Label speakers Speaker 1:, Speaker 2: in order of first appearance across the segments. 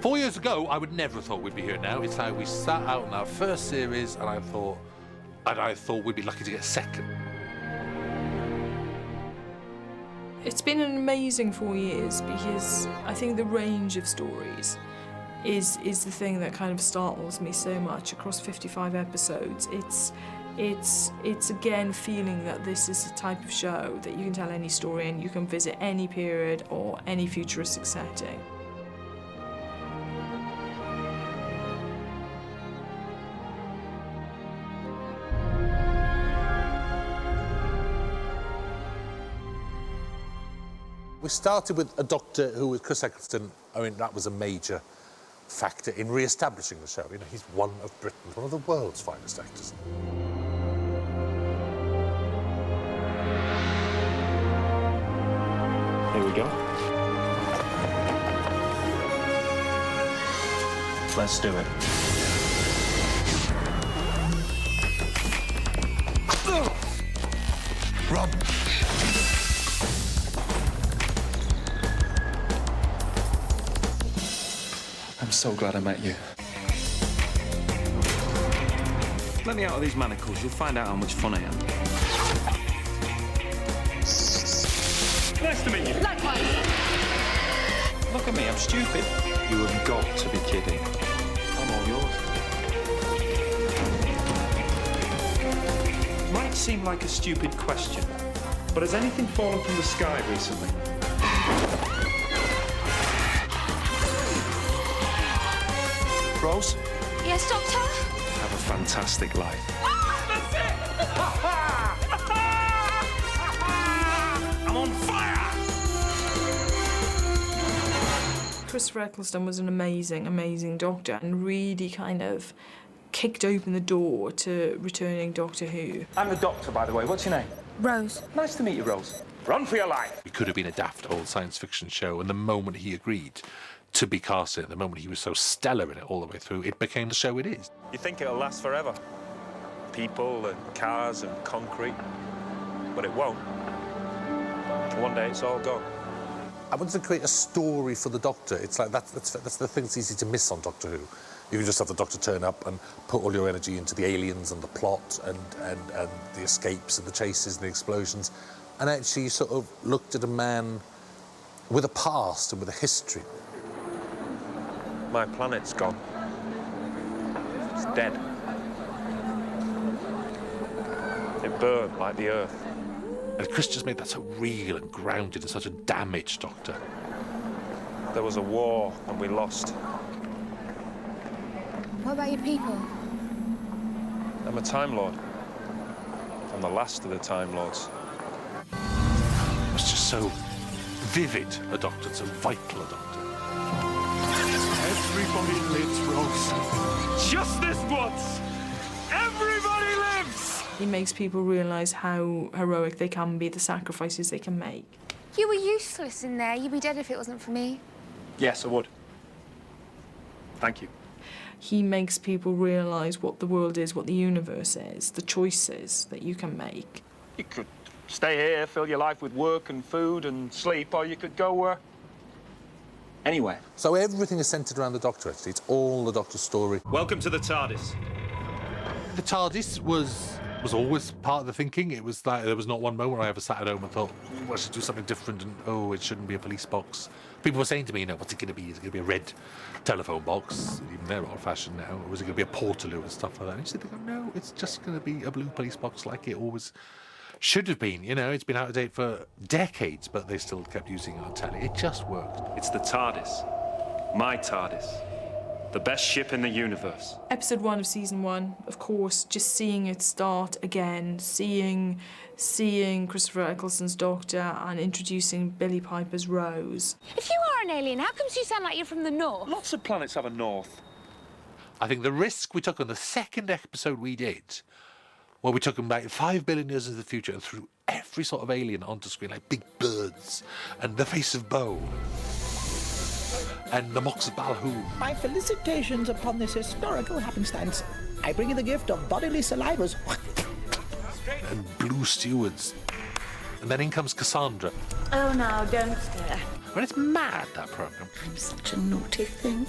Speaker 1: 4 years ago, I would never have thought we'd be here now. It's like we sat out in our first series, and I thought we'd be lucky to get second.
Speaker 2: It's been an amazing 4 years because I think the range of stories is the thing that kind of startles me so much across 55 episodes. It's again feeling that this is a type of show that you can tell any story and you can visit any period or any futuristic setting.
Speaker 1: We started with a doctor who was Chris Eccleston. I mean, that was a major factor in re-establishing the show. You know, he's one of Britain's, one of the world's finest actors.
Speaker 3: Here we go. Let's do it.
Speaker 1: Rob!
Speaker 3: I'm so glad I met you. Let me out of these manacles, you'll find out how much fun I am. Nice to meet you.
Speaker 4: Likewise.
Speaker 3: Look at me, I'm stupid. You have got to be kidding. I'm all yours. Might seem like a stupid question, but has anything fallen from the sky recently? Rose?
Speaker 4: Yes, Doctor?
Speaker 3: Have a fantastic life.
Speaker 4: That's it!
Speaker 3: I'm on fire!
Speaker 2: Christopher Eccleston was an amazing, amazing Doctor and really kind of kicked open the door to returning Doctor Who.
Speaker 3: I'm the Doctor, by the way. What's your name?
Speaker 4: Rose.
Speaker 3: Nice to meet you, Rose. Run for your life!
Speaker 1: It could have been a daft old science fiction show, and the moment he agreed to be cast in it, the moment he was so stellar in it all the way through, it became the show it is.
Speaker 5: You think it'll last forever? People and cars and concrete, but it won't. One day it's all gone.
Speaker 1: I wanted to create a story for the Doctor. It's like that's the thing that's easy to miss on Doctor Who. You can just have the Doctor turn up and put all your energy into the aliens and the plot and the escapes and the chases and the explosions. And actually you sort of looked at a man with a past and with a history.
Speaker 5: My planet's gone. It's dead. It burned like the Earth.
Speaker 1: And Chris just made that so real and grounded and such a damaged Doctor.
Speaker 5: There was a war and we lost.
Speaker 4: What about your people?
Speaker 5: I'm a Time Lord. I'm the last of the Time Lords.
Speaker 1: It was just so vivid a Doctor, so vital a Doctor.
Speaker 3: Everybody lives, Rose. Just this once! Everybody lives!
Speaker 2: He makes people realise how heroic they can be, the sacrifices they can make.
Speaker 4: You were useless in there. You'd be dead if it wasn't for me.
Speaker 3: Yes, I would. Thank you.
Speaker 2: He makes people realise what the world is, what the universe is, the choices that you can make.
Speaker 3: You could stay here, fill your life with work and food and sleep, or you could go anywhere.
Speaker 1: So everything is centred around the Doctor, actually. It's all the Doctor's story.
Speaker 3: Welcome to the TARDIS.
Speaker 1: The TARDIS was always part of the thinking. It was like there was not one moment where I ever sat at home and thought, I should do something different, and oh, it shouldn't be a police box. People were saying to me, you know, what's it going to be? Is it going to be a red telephone box? Even they're old-fashioned now. Or is it going to be a Portaloo and stuff like that? And you sit there going, no, it's just going to be a blue police box like it always should have been. You know, it's been out of date for decades, but they still kept using it on telly. It just worked.
Speaker 3: It's the TARDIS. My TARDIS. The best ship in the universe.
Speaker 2: Episode 1 of season 1, of course, just seeing it start again, seeing Christopher Eccleston's Doctor and introducing Billie Piper's Rose.
Speaker 4: If you are an alien, how come you sound like you're from the north?
Speaker 3: Lots of planets have a north.
Speaker 1: I think the risk we took on the second episode we did, where we took them back 5 billion years into the future and threw every sort of alien onto screen, like big birds and the face of Bo and the Mox of Balhoon.
Speaker 6: My felicitations upon this historical happenstance. I bring you the gift of bodily salivas.
Speaker 1: And blue stewards. And then in comes Cassandra.
Speaker 7: Oh, no, don't stare.
Speaker 1: I mean, it's mad, that programme.
Speaker 7: I'm such a naughty thing.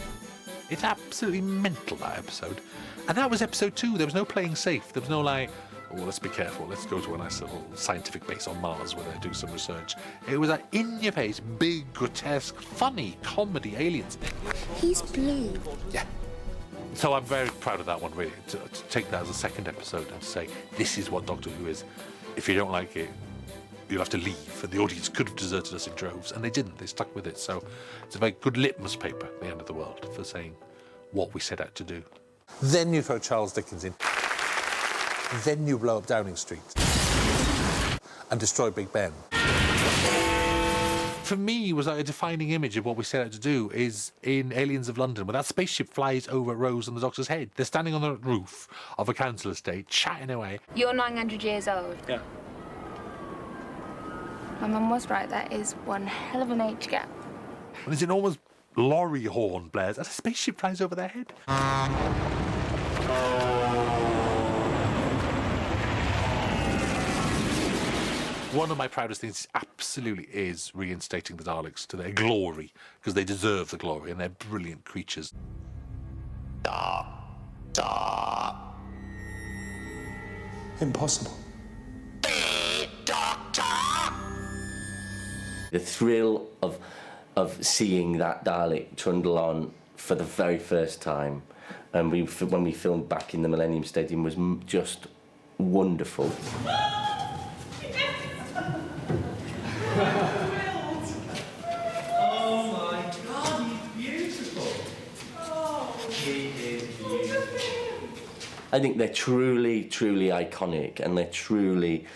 Speaker 1: It's absolutely mental, that episode. And that was episode 2. There was no playing safe. There was no like, oh, let's be careful. Let's go to a nice little scientific base on Mars where they do some research. It was like in-your-face, big, grotesque, funny, comedy aliens.
Speaker 4: He's blue.
Speaker 1: Yeah. So I'm very proud of that one, really, to take that as a second episode and say, this is what Doctor Who is. If you don't like it, you'll have to leave. And the audience could have deserted us in droves, and they didn't. They stuck with it. So it's a very good litmus paper at the end of the world for saying what we set out to do.
Speaker 8: Then you throw Charles Dickens in. Then you blow up Downing Street and destroy Big Ben.
Speaker 1: For me, was like a defining image of what we set out to do is in Aliens of London, when that spaceship flies over Rose and the Doctor's head. They're standing on the roof of a council estate, chatting away.
Speaker 4: You're 900 years old.
Speaker 1: Yeah.
Speaker 4: My mum was right, that is one hell of an age gap.
Speaker 1: And this enormous lorry horn blares as a spaceship flies over their head. One of my proudest things absolutely is reinstating the Daleks to their glory, because they deserve the glory and they're brilliant creatures.
Speaker 8: Impossible.
Speaker 9: The thrill of seeing that Dalek trundle on for the very first time, and when we filmed back in the Millennium Stadium, was just wonderful.
Speaker 10: Oh my God, he's beautiful. Oh, he is beautiful.
Speaker 9: I think they're truly, truly iconic, and they're truly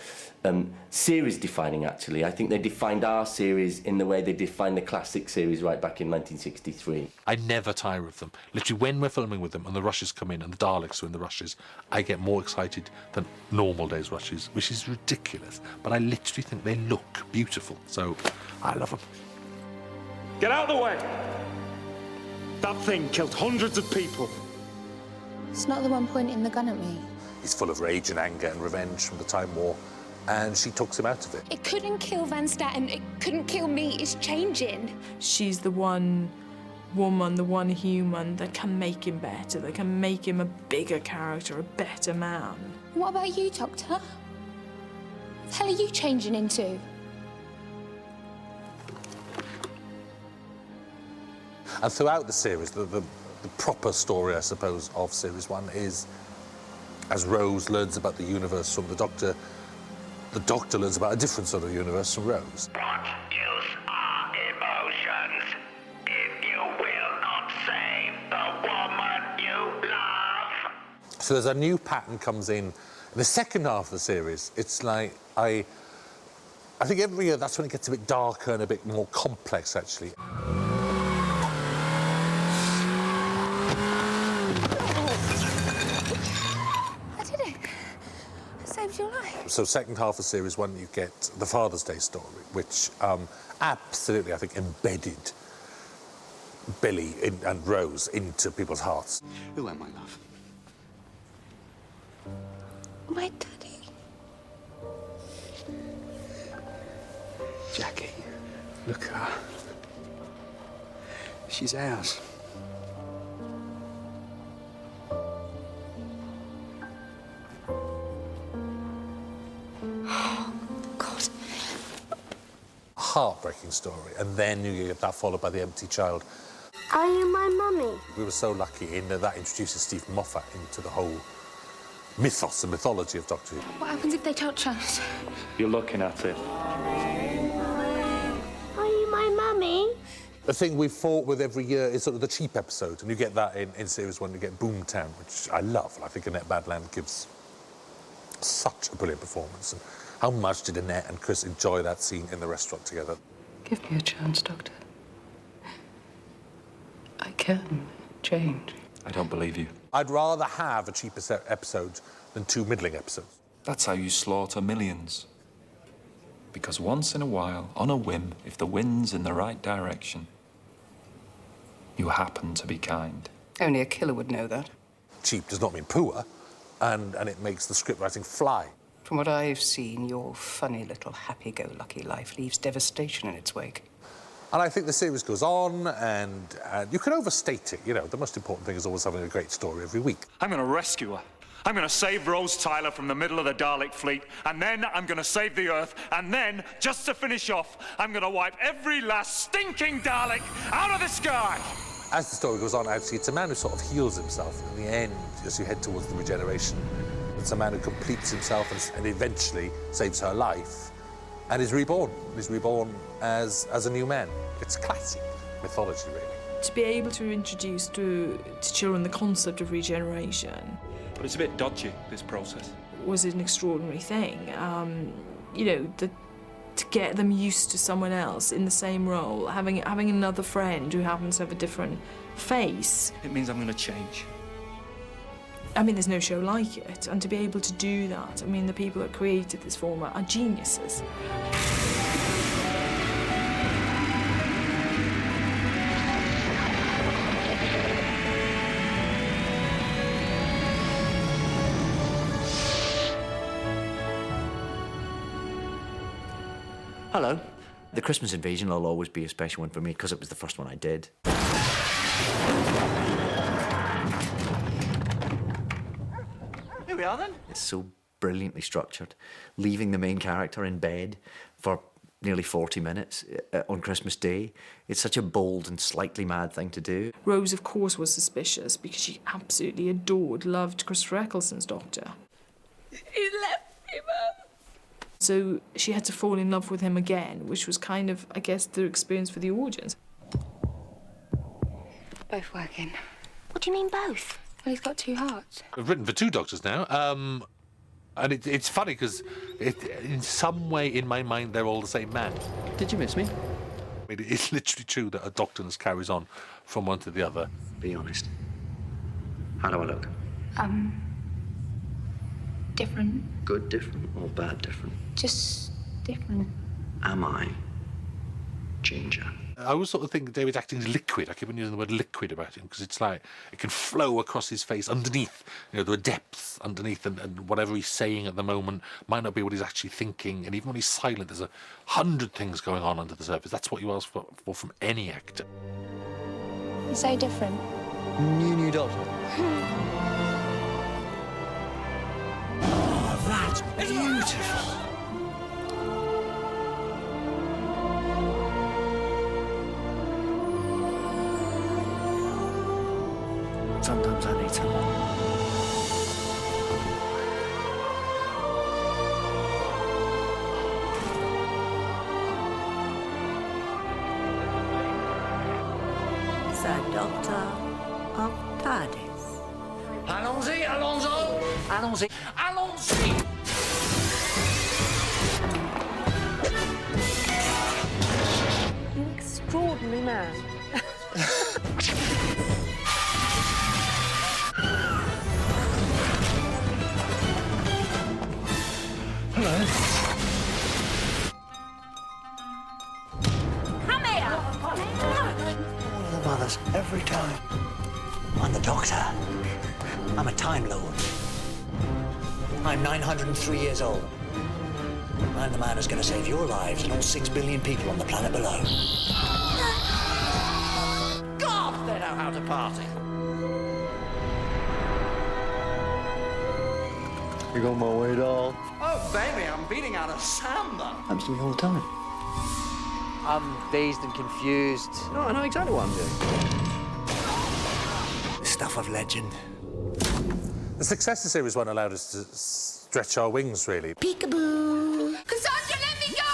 Speaker 9: series defining, actually. I think they defined our series in the way they defined the classic series right back in 1963.
Speaker 1: I never tire of them. Literally, when we're filming with them and the rushes come in and the Daleks are in the rushes, I get more excited than normal days' rushes, which is ridiculous. But I literally think they look beautiful, so I love them.
Speaker 3: Get out of the way! That thing killed hundreds of people.
Speaker 4: It's not the one pointing the gun at me.
Speaker 8: He's full of rage and anger and revenge from the Time War, and she talks him out of it.
Speaker 4: It couldn't kill Van Staten. It couldn't kill me. It's changing.
Speaker 2: She's the one woman, the one human that can make him better, that can make him a bigger character, a better man.
Speaker 4: What about you, Doctor? What the hell are you changing into?
Speaker 8: And throughout the series, the proper story, I suppose, of Series 1 is, as Rose learns about the universe from the Doctor learns about a different sort of universe from Rose.
Speaker 10: What use are emotions if you will not save the woman you love?
Speaker 8: So there's a new pattern comes in the second half of the series. It's like, I think every year that's when it gets a bit darker and a bit more complex, actually.
Speaker 4: Your life.
Speaker 8: So second half of Series 1, you get the Father's Day story, which absolutely, I think, embedded Billy and Rose into people's hearts.
Speaker 11: Who am I, love?
Speaker 4: My daddy.
Speaker 11: Jackie. Look at her. She's ours.
Speaker 8: Heartbreaking story, and then you get that followed by The Empty Child.
Speaker 12: Are you my mummy?
Speaker 8: We were so lucky in that introduces Steve Moffat into the whole mythos and mythology of Doctor Who.
Speaker 4: What happens if they touch us?
Speaker 3: You're looking at it.
Speaker 12: Are you my mummy?
Speaker 8: The thing we fought with every year is sort of the cheap episode, and you get that in Series 1, you get Boomtown, which I love, and I think Annette Badland gives such a brilliant performance. And how much did Annette and Chris enjoy that scene in the restaurant together?
Speaker 13: Give me a chance, Doctor. I can change.
Speaker 5: I don't believe you.
Speaker 8: I'd rather have a cheaper episode than 2 middling episodes.
Speaker 5: That's how you slaughter millions. Because once in a while, on a whim, if the wind's in the right direction, you happen to be kind.
Speaker 13: Only a killer would know that.
Speaker 8: Cheap does not mean poor, and it makes the script writing fly.
Speaker 13: From what I've seen, your funny little happy-go-lucky life leaves devastation in its wake.
Speaker 8: And I think the series goes on, and you can overstate it. You know, the most important thing is always having a great story every week.
Speaker 3: I'm going to rescue her. I'm going to save Rose Tyler from the middle of the Dalek fleet, and then I'm going to save the Earth, and then, just to finish off, I'm going to wipe every last stinking Dalek out of the sky!
Speaker 8: As the story goes on, actually, it's a man who sort of heals himself. In the end, as you head towards the regeneration, it's a man who completes himself and eventually saves her life and is reborn. He's reborn as a new man. It's classic mythology, really.
Speaker 2: To be able to introduce to children the concept of regeneration...
Speaker 5: But it's a bit dodgy, this process.
Speaker 2: ...was an extraordinary thing. You know, to get them used to someone else in the same role, having another friend who happens to have a different face.
Speaker 5: It means I'm going to change.
Speaker 2: I mean, there's no show like it, and to be able to do that, I mean, the people that created this format are geniuses.
Speaker 14: Hello. The Christmas Invasion will always be a special one for me because it was the first one I did.
Speaker 15: Here we are then.
Speaker 14: It's so brilliantly structured. Leaving the main character in bed for nearly 40 minutes on Christmas Day. It's such a bold and slightly mad thing to do.
Speaker 2: Rose, of course, was suspicious because she absolutely loved Christopher Eccleston's Doctor.
Speaker 7: He left me, Mum.
Speaker 2: So she had to fall in love with him again, which was kind of, I guess, the experience for the audience.
Speaker 4: Both working.
Speaker 12: What do you mean both?
Speaker 4: Well, he's got two hearts.
Speaker 1: I've written for 2 Doctors now, and it's funny because in some way in my mind they're all the same man.
Speaker 14: Did you miss me?
Speaker 1: I mean, it's literally true that a Doctorness carries on from one to the other.
Speaker 14: Be honest. How do I look?
Speaker 4: Different.
Speaker 14: Good different or bad different?
Speaker 4: Just different.
Speaker 14: Am I ginger?
Speaker 1: I always sort of think David's acting is liquid. I keep on using the word liquid about him because it's like it can flow across his face underneath. You know, there are depths underneath, and whatever he's saying at the moment might not be what he's actually thinking. And even when he's silent, there's 100 things going on under the surface. That's what you ask for from any actor.
Speaker 4: You're so different.
Speaker 14: New Doctor.
Speaker 6: Oh, that's beautiful.
Speaker 14: Sometimes I need someone.
Speaker 7: The Doctor of TARDIS.
Speaker 15: Allons-y, allons-y. Allons-y, allons-y.
Speaker 12: An extraordinary man.
Speaker 6: Hello.
Speaker 12: Come here!
Speaker 15: One of the mothers, every time. I'm the Doctor. I'm a Time Lord. I'm 903 years old. I'm the man who's going to save your lives and all 6 billion people on the planet below. God, they know how to party.
Speaker 16: You got my way, doll?
Speaker 15: Oh, baby, I'm beating out a samba.
Speaker 14: Happens to me all the time.
Speaker 15: I'm dazed and confused.
Speaker 14: No, I know exactly what I'm doing.
Speaker 15: Stuff of legend.
Speaker 8: The success the series won't allow us to stretch our wings, really.
Speaker 12: Peekaboo.
Speaker 4: Cassandra, let me go!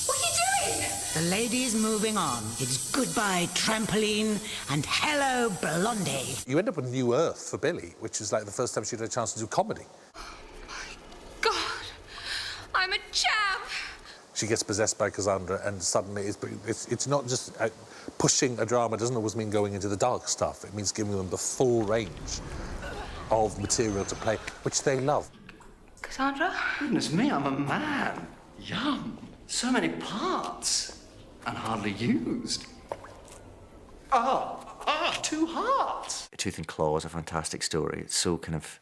Speaker 4: What are you doing?
Speaker 6: The lady's moving on. It's goodbye trampoline and hello Blondie.
Speaker 8: You end up with New Earth for Billy, which is like the first time she'd had a chance to do comedy.
Speaker 4: God, I'm a champ!
Speaker 8: She gets possessed by Cassandra, and suddenly it's not just pushing a drama. Doesn't always mean going into the dark stuff. It means giving them the full range of material to play, which they love.
Speaker 4: Cassandra?
Speaker 15: Goodness me, I'm a man. Yum. So many parts. And hardly used. 2 hearts.
Speaker 14: Tooth and Claw is a fantastic story. It's so kind of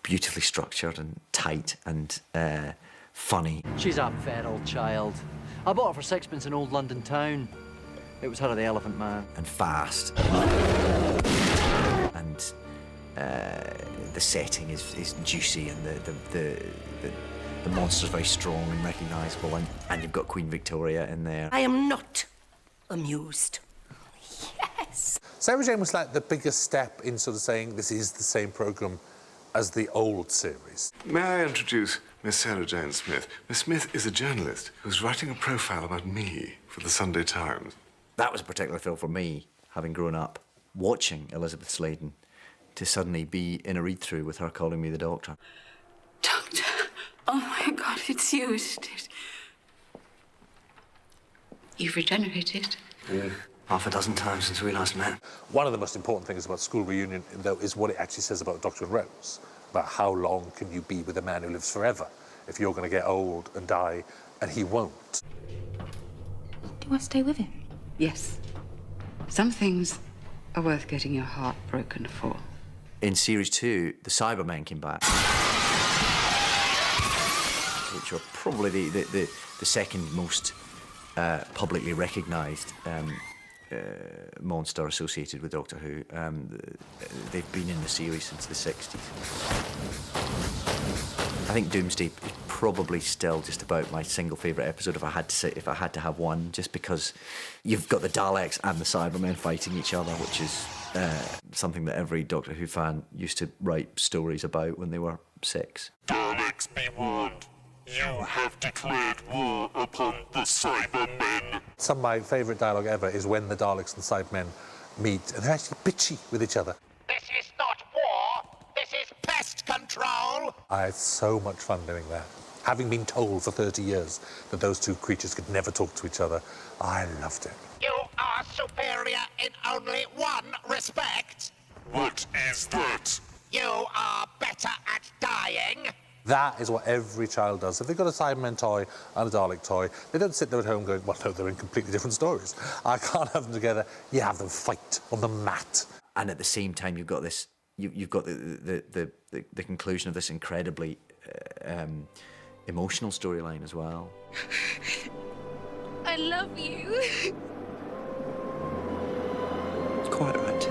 Speaker 14: beautifully structured and tight and funny.
Speaker 17: She's a fair old child. I bought her for sixpence in old London town. It was her or the Elephant Man.
Speaker 14: And fast. And the setting is juicy, and the monster's very strong and recognisable, and you've got Queen Victoria in there.
Speaker 7: I am not amused.
Speaker 4: Yes.
Speaker 8: Sarah Jane was like the biggest step in sort of saying this is the same programme as the old series.
Speaker 18: May I introduce Miss Sarah Jane Smith? Miss Smith is a journalist who's writing a profile about me for the Sunday Times.
Speaker 14: That was a particular thrill for me, having grown up watching Elizabeth Sladen, to suddenly be in a read-through with her calling me the Doctor.
Speaker 19: Doctor, oh my God, it's you, isn't it? You've regenerated.
Speaker 11: Half a dozen times since we last met.
Speaker 8: One of the most important things about School Reunion, though, is what it actually says about Doctor and Rose, about how long can you be with a man who lives forever if you're going to get old and die, and he won't.
Speaker 19: Do I stay with him? Yes. Some things are worth getting your heart broken for.
Speaker 14: In Series 2, the Cybermen came back, which are probably the second most publicly recognised monster associated with Doctor Who. They've been in the series since the 60s. I think Doomsday is probably still just about my single favourite episode if I had to have one, just because you've got the Daleks and the Cybermen fighting each other, which is something that every Doctor Who fan used to write stories about when they were 6.
Speaker 10: Daleks, be warned. You have declared war upon the Cybermen.
Speaker 8: Some of my favourite dialogue ever is when the Daleks and Cybermen meet, and they're actually bitchy with each other.
Speaker 10: This is not war. This is pest control.
Speaker 8: I had so much fun doing that. Having been told for 30 years that those two creatures could never talk to each other, I loved it.
Speaker 10: You are superior in only one respect. What is that? You are better at dying.
Speaker 8: That is what every child does. If they've got a Cyberman toy and a Dalek toy, they don't sit there at home going, well, no, they're in completely different stories. I can't have them together. You have them fight on the mat.
Speaker 14: And at the same time, you've got this. You've got the conclusion of this incredibly emotional storyline as well.
Speaker 19: I love you.
Speaker 11: It's quite right.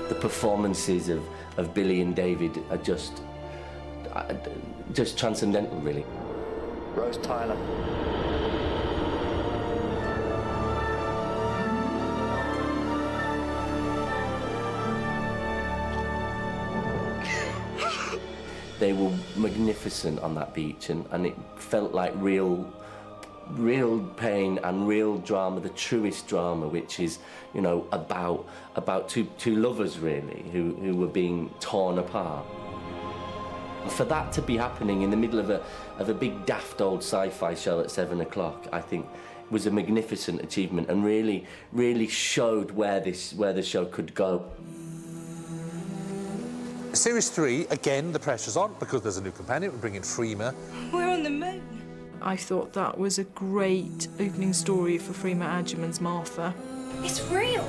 Speaker 9: The performances of Billy and David are just transcendental, really.
Speaker 11: Rose Tyler.
Speaker 9: They were magnificent on that beach, and it felt like real pain and real drama, the truest drama, which is, you know, about two lovers, really, who were being torn apart. For that to be happening in the middle of a big daft old sci-fi show at 7 o'clock, I think was a magnificent achievement, and really showed where the show could go.
Speaker 8: Series 3, again, the pressure's on because there's a new companion. We bring in Freema.
Speaker 19: We're on the moon.
Speaker 2: I thought that was a great opening story for Freema Agyeman's Martha.
Speaker 4: It's real.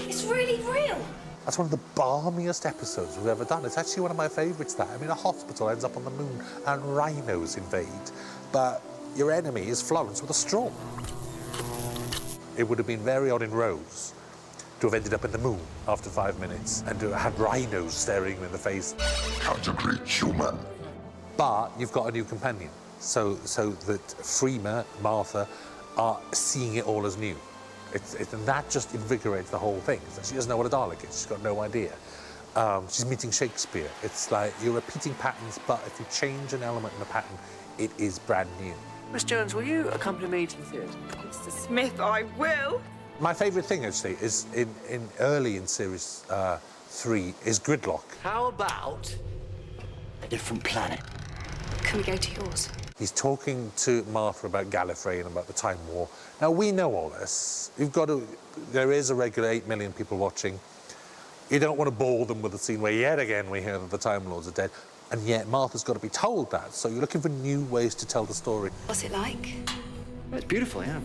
Speaker 4: It's really real.
Speaker 8: That's one of the balmiest episodes we've ever done. It's actually one of my favourites, that. I mean, a hospital ends up on the moon and rhinos invade, but your enemy is Florence with a straw. It would have been very odd in Rose to have ended up in the moon after 5 minutes and to have had rhinos staring you in the face.
Speaker 10: Such a great human.
Speaker 8: But you've got a new companion, so that Freema, Martha, are seeing it all as new. And that just invigorates the whole thing. She doesn't know what a Dalek is. She's got no idea. She's meeting Shakespeare. It's like you're repeating patterns, but if you change an element in the pattern, it is brand new.
Speaker 17: Miss Jones, will you accompany me to the theatre?
Speaker 19: Mr. Smith, I will.
Speaker 8: My favourite thing, actually, is early in Series 3 is Gridlock.
Speaker 17: How about a different planet?
Speaker 19: Can we go to yours?
Speaker 8: He's talking to Martha about Gallifrey and about the Time War. Now, we know all this. There is a regular 8 million people watching. You don't want to bore them with the scene where yet again we hear that the Time Lords are dead, and yet Martha's got to be told that. So you're looking for new ways to tell the story.
Speaker 19: What's it like?
Speaker 17: Well, it's beautiful, yeah.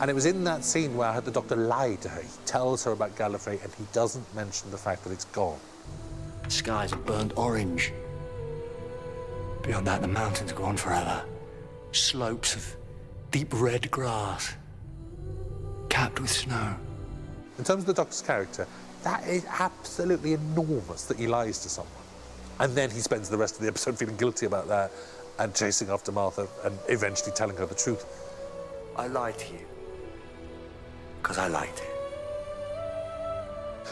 Speaker 8: And it was in that scene where I had the Doctor lie to her. He tells her about Gallifrey, and he doesn't mention the fact that it's gone.
Speaker 11: The skies are burnt orange. Beyond that, the mountains go on forever. Slopes of deep red grass, capped with snow.
Speaker 8: In terms of the Doctor's character, that is absolutely enormous that he lies to someone. And then he spends the rest of the episode feeling guilty about that and chasing after Martha and eventually telling her the truth.
Speaker 11: I lied to you because I liked it.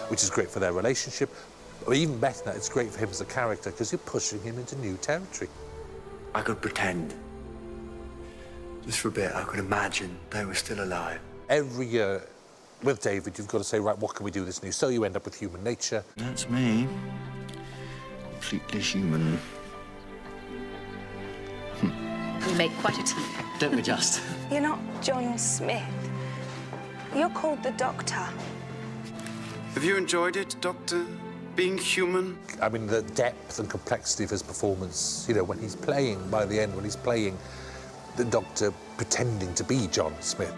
Speaker 8: Which is great for their relationship. Or even better than that, it's great for him as a character because you're pushing him into new territory.
Speaker 11: I could pretend. Just for a bit, I could imagine they were still alive.
Speaker 8: Every year with David, you've got to say, right, what can we do this new? So you end up with human nature.
Speaker 11: That's me. Completely human.
Speaker 4: We make quite a team.
Speaker 11: Don't we just?
Speaker 12: You're not John Smith. You're called the Doctor.
Speaker 18: Have you enjoyed it, Doctor? Being human?
Speaker 8: I mean, the depth and complexity of his performance, you know, when he's playing, by the end, when he's playing the Doctor pretending to be John Smith.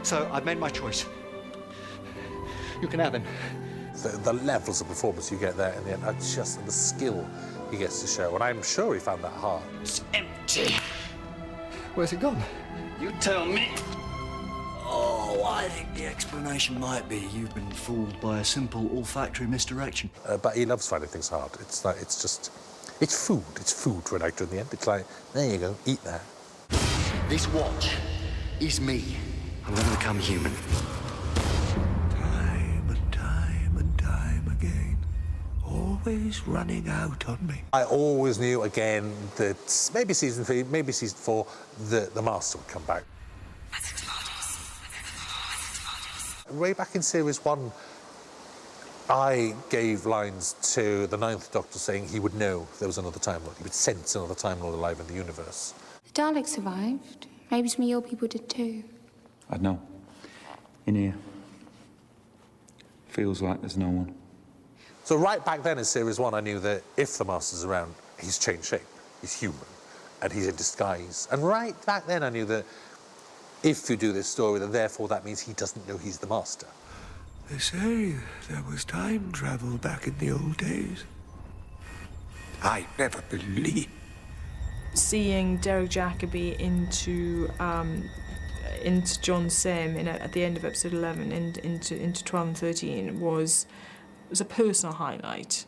Speaker 17: So I've made my choice. You can have him.
Speaker 8: The levels of performance you get there in the end are just the skill he gets to show, and I'm sure he found that hard.
Speaker 11: It's empty.
Speaker 17: Where's it gone?
Speaker 11: You tell me. Oh, I think the explanation might be you've been fooled by a simple olfactory misdirection.
Speaker 8: But he loves finding things hard. It's like, it's food. It's food for an actor in the end. It's like, there you go, eat that.
Speaker 11: This watch is me. I'm going to become human. Time and time again. Always running out on me.
Speaker 8: I always knew, again, that maybe season 3, maybe season 4, the Master would come back. Way back in series 1, I gave lines to the 9th Doctor saying he would know there was another Time Lord. He would sense another Time Lord alive in the universe.
Speaker 4: The Daleks survived. Maybe some of your people did too.
Speaker 5: I'd know. In here. Feels like there's no one.
Speaker 8: So right back then in series 1, I knew that if the Master's around, he's changed shape. He's human. And he's in disguise. And right back then, I knew that if you do this story, then therefore that means he doesn't know he's the Master.
Speaker 11: They say there was time travel back in the old days. I never believed.
Speaker 2: Seeing Derek Jacobi into John Sim at the end of episode 11 and into 12 and 13 was a personal highlight.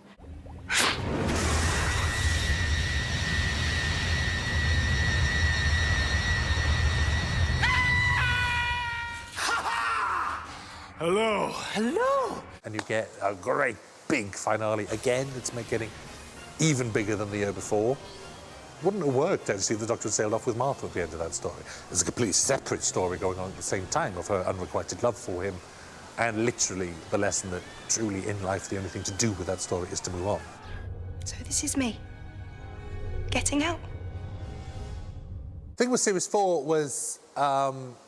Speaker 18: Hello.
Speaker 8: Hello. And you get a great big finale again. It's getting even bigger than the year before. Wouldn't have worked, actually, if the Doctor had sailed off with Martha at the end of that story. There's a completely separate story going on at the same time of her unrequited love for him, and literally the lesson that truly in life the only thing to do with that story is to move on.
Speaker 12: So this is me. Getting out.
Speaker 8: The thing with series 4 was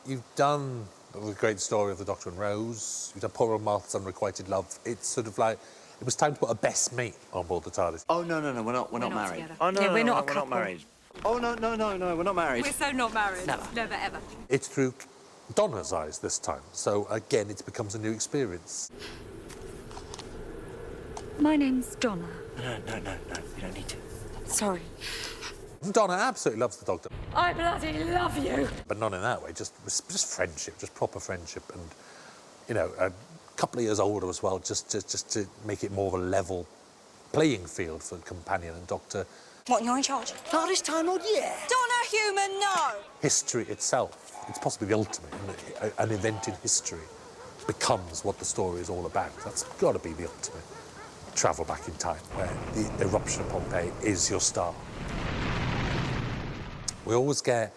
Speaker 8: you've done the great story of the Doctor and Rose, you've done poor old Martha's unrequited love. It's sort of like, it was time to put a best mate on board the TARDIS.
Speaker 14: Oh, no, we're not married.
Speaker 12: Together.
Speaker 14: Oh, no,
Speaker 12: Yeah, we're not a
Speaker 14: we're
Speaker 12: couple.
Speaker 14: not married. Oh, no, we're not married.
Speaker 12: We're so not married.
Speaker 14: Never.
Speaker 12: Never, ever.
Speaker 8: It's through Donna's eyes this time, so again it becomes a new experience.
Speaker 12: My name's Donna.
Speaker 11: No, you don't need to.
Speaker 12: Sorry.
Speaker 8: Donna absolutely loves the Doctor,
Speaker 12: I bloody love you.
Speaker 8: but not in that way, just friendship, just proper friendship, and, you know, a couple of years older as well, just to make it more of a level playing field for companion and Doctor.
Speaker 12: What, you're in charge?
Speaker 11: TARDIS Time Lord, yeah.
Speaker 12: Donna Human, no.
Speaker 8: History itself, it's possibly the ultimate, isn't it? An event in history becomes what the story is all about. That's got to be the ultimate. Travel back in time, where the eruption of Pompeii is your star. We always get,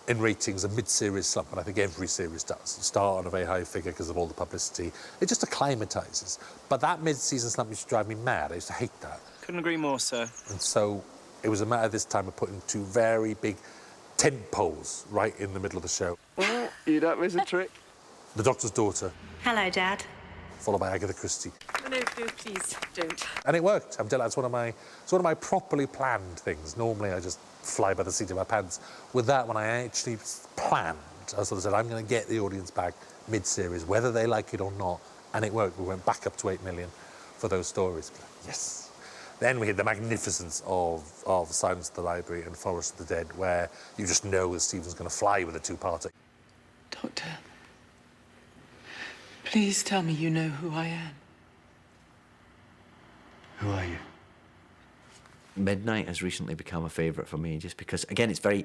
Speaker 8: in ratings, a mid-series slump, and I think every series does. You start on a very high figure because of all the publicity. It just acclimatises. But that mid-season slump used to drive me mad. I used to hate that.
Speaker 20: Couldn't agree more, sir.
Speaker 8: And so it was a matter this time of putting 2 very big tent poles right in the middle of the show.
Speaker 20: You don't miss a trick.
Speaker 8: The Doctor's Daughter,
Speaker 12: Hello, Dad.
Speaker 8: followed by Agatha Christie.
Speaker 12: No, please don't.
Speaker 8: And it worked. I'm delighted. It's one of my properly planned things. Normally I just fly by the seat of my pants. With that, when I actually planned, I sort of said, I'm going to get the audience back mid-series, whether they like it or not. And it worked. We went back up to 8 million for those stories. Yes. Then we had the magnificence of Silence of the Library and Forest of the Dead, where you just know that Stephen's going to fly with a two-parter.
Speaker 11: Doctor, please tell me you know who I am. Who are you?
Speaker 14: Midnight has recently become a favourite for me, just because, again, it's very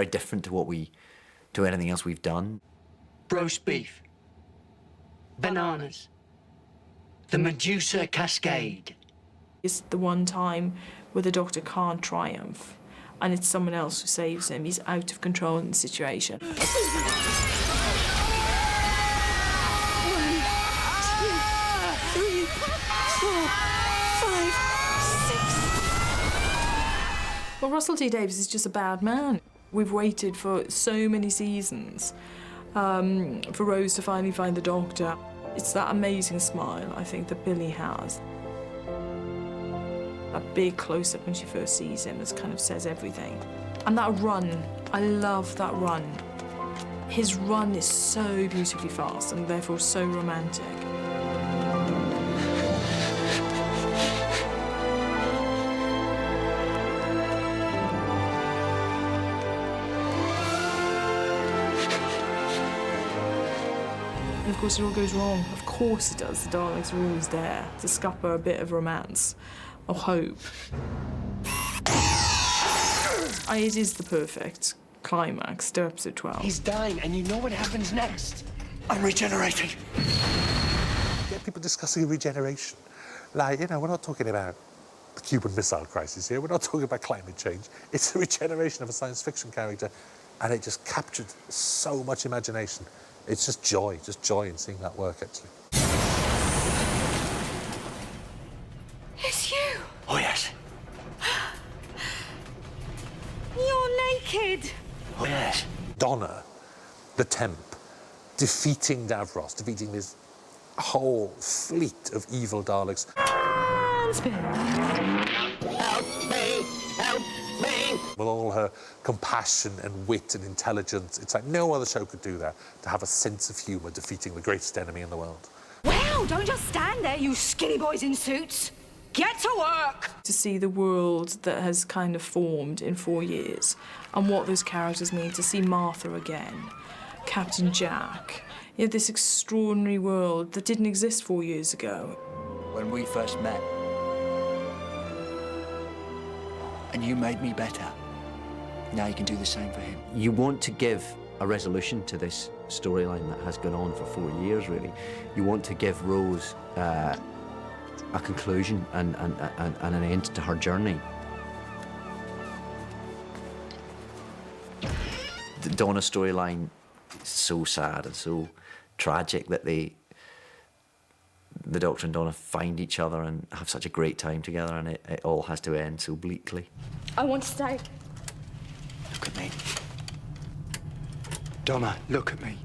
Speaker 14: different to anything else we've done.
Speaker 6: Roast beef. Bananas. The Medusa Cascade.
Speaker 2: It's the one time where the Doctor can't triumph, and it's someone else who saves him. He's out of control in the situation.
Speaker 6: 1, 2, 3, 4, 5, 6.
Speaker 2: Well, Russell T Davies is just a bad man. We've waited for so many seasons for Rose to finally find the Doctor. It's that amazing smile, I think, that Billy has. A big close-up when she first sees him that kind of says everything. And that run, I love that run. His run is so beautifully fast and therefore so romantic. And of course it all goes wrong. Of course it does. The Daleks are always there to scupper a bit of romance or hope. It is the perfect climax to episode 12.
Speaker 15: He's dying, and you know what happens next. I'm regenerating.
Speaker 8: Get people discussing regeneration. Like, you know, we're not talking about the Cuban Missile Crisis here. We're not talking about climate change. It's the regeneration of a science fiction character, and it just captured so much imagination. It's just joy in seeing that work, actually.
Speaker 6: It's you.
Speaker 15: Oh, yes.
Speaker 6: You're naked.
Speaker 15: Oh, yes.
Speaker 8: Donna, the temp, defeating Davros, defeating this whole fleet of evil Daleks.
Speaker 6: Help me! Help me!
Speaker 8: With all her compassion and wit and intelligence, it's like no other show could do that, to have a sense of humour defeating the greatest enemy in the world.
Speaker 6: Wow, don't just stand there, you skinny boys in suits. Get to work!
Speaker 2: To see the world that has kind of formed in 4 years and what those characters mean, to see Martha again, Captain Jack, you know, this extraordinary world that didn't exist 4 years ago.
Speaker 11: When we first met, and you made me better, now you can do the same for him.
Speaker 14: You want to give a resolution to this storyline that has gone on for 4 years, really. You want to give Rose a conclusion and an end to her journey. The Donna storyline is so sad and so tragic that the Doctor and Donna find each other and have such a great time together, and it all has to end so bleakly.
Speaker 4: I want to stay.
Speaker 11: Look at me. Donna, look at me.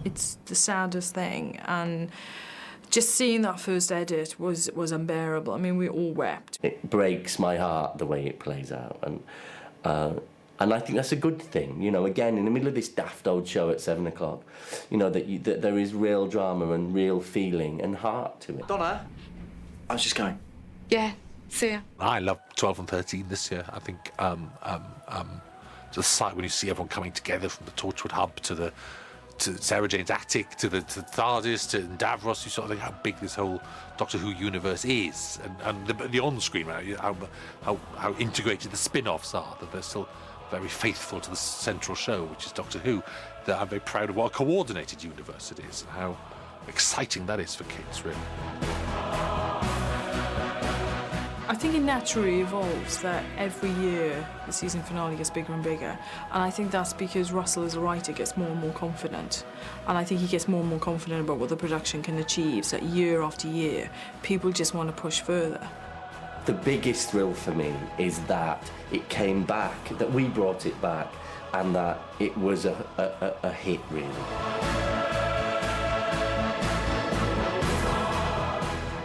Speaker 2: It's the saddest thing, and just seeing that first edit was unbearable. I mean, we all wept.
Speaker 9: It breaks my heart the way it plays out, and I think that's a good thing. You know, again, in the middle of this daft old show at 7 o'clock, you know, that there is real drama and real feeling and heart to it.
Speaker 14: Donna, I was just going.
Speaker 19: Yeah, see ya.
Speaker 1: I love 12 and 13 this year. I think the sight when you see everyone coming together from the Torchwood Hub to Sarah Jane's attic, to the TARDIS, to Davros, you sort of think how big this whole Doctor Who universe is, and the on-screen, right, how integrated the spin-offs are, that they're still very faithful to the central show, which is Doctor Who. That I'm very proud of what a coordinated universe it is, and how exciting that is for kids, really.
Speaker 2: I think it naturally evolves that every year the season finale gets bigger and bigger. And I think that's because Russell as a writer gets more and more confident. And I think he gets more and more confident about what the production can achieve. So year after year, people just want to push further.
Speaker 9: The biggest thrill for me is that it came back, that we brought it back, and that it was a hit, really.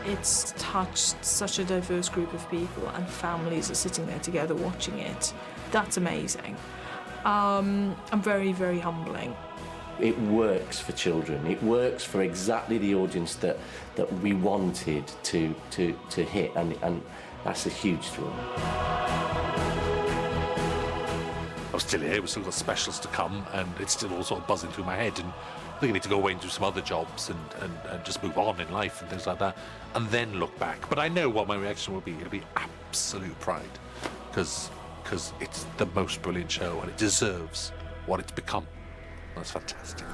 Speaker 2: It's touched such a diverse group of people, and families are sitting there together watching it. That's amazing. And very, very humbling.
Speaker 9: It works for children. It works for exactly the audience that we wanted to hit, and that's a huge thrill.
Speaker 1: I'm still here, we've still got specials to come, and it's still all sort of buzzing through my head, and I think I need to go away and do some other jobs and just move on in life and things like that, and then look back. But I know what my reaction will be. It'll be absolute pride, because it's the most brilliant show, and it deserves what it's become. That's fantastic.